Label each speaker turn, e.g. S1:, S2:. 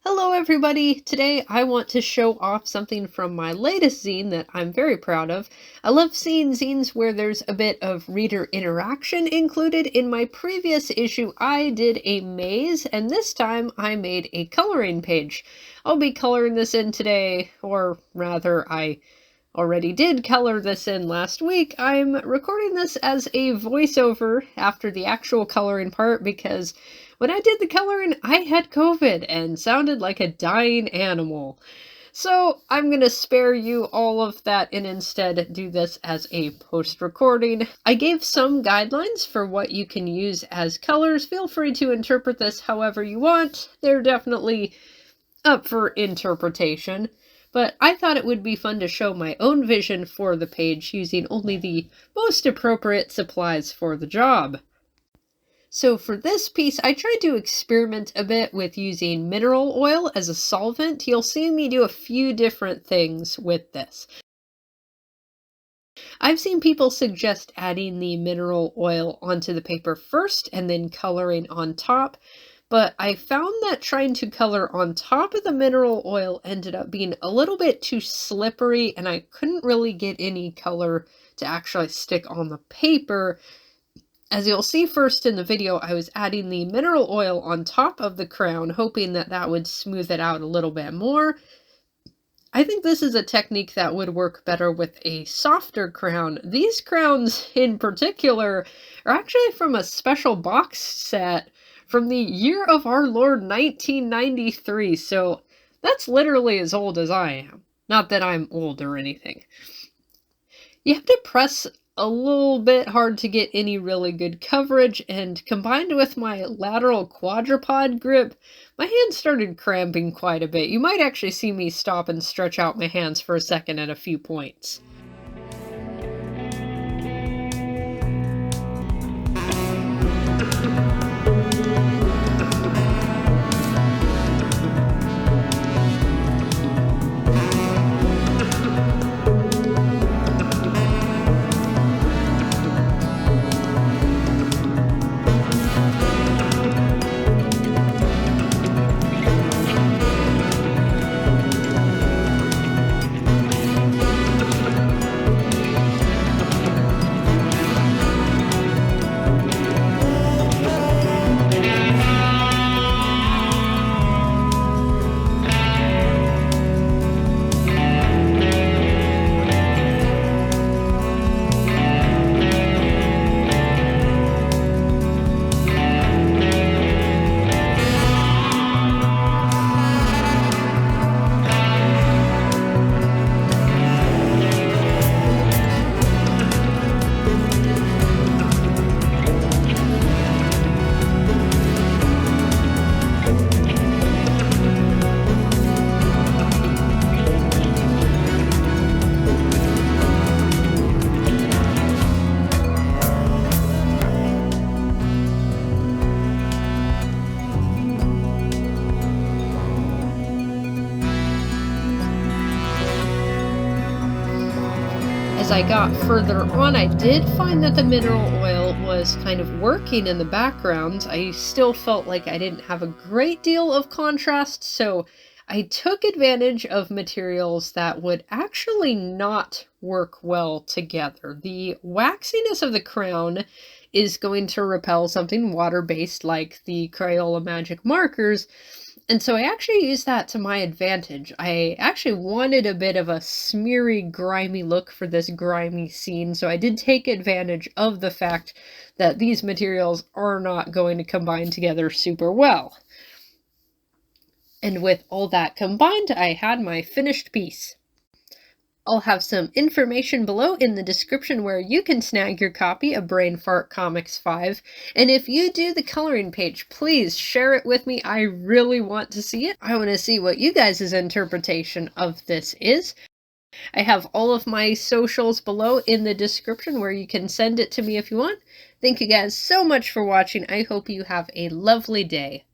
S1: Hello everybody! Today I want to show off something from my latest zine that I'm very proud of. I love seeing zines where there's a bit of reader interaction included. In my previous issue I did a maze, and this time I made a coloring page. I'll be coloring this in today, or rather I already did color this in last week. I'm recording this as a voiceover after the actual coloring part because when I did the coloring, I had COVID and sounded like a dying animal. So I'm gonna spare you all of that and instead do this as a post-recording. I gave some guidelines for what you can use as colors. Feel free to interpret this however you want. They're definitely up for interpretation. But I thought it would be fun to show my own vision for the page using only the most appropriate supplies for the job. So for this piece, I tried to experiment a bit with using mineral oil as a solvent. You'll see me do a few different things with this. I've seen people suggest adding the mineral oil onto the paper first and then coloring on top, but I found that trying to color on top of the mineral oil ended up being a little bit too slippery, and I couldn't really get any color to actually stick on the paper. As you'll see first in the video, I was adding the mineral oil on top of the crown, hoping that that would smooth it out a little bit more. I think this is a technique that would work better with a softer crown. These crowns in particular are actually from a special box set from the year of our Lord 1993, so that's literally as old as I am. Not that I'm old or anything. You have to press a little bit hard to get any really good coverage, and combined with my lateral quadrupod grip, my hands started cramping quite a bit. You might actually see me stop and stretch out my hands for a second at a few points. As I got further on, I did find that the mineral oil was kind of working in the background. I still felt like I didn't have a great deal of contrast, so I took advantage of materials that would actually not work well together. The waxiness of the crown is going to repel something water-based like the Crayola Magic markers, and so I actually used that to my advantage. I actually wanted a bit of a smeary, grimy look for this grimy scene, so I did take advantage of the fact that these materials are not going to combine together super well. And with all that combined, I had my finished piece. I'll have some information below in the description where you can snag your copy of Brain Fart Comix 5. And if you do the coloring page, please share it with me. I really want to see it. I want to see what you guys' interpretation of this is. I have all of my socials below in the description where you can send it to me if you want. Thank you guys so much for watching. I hope you have a lovely day.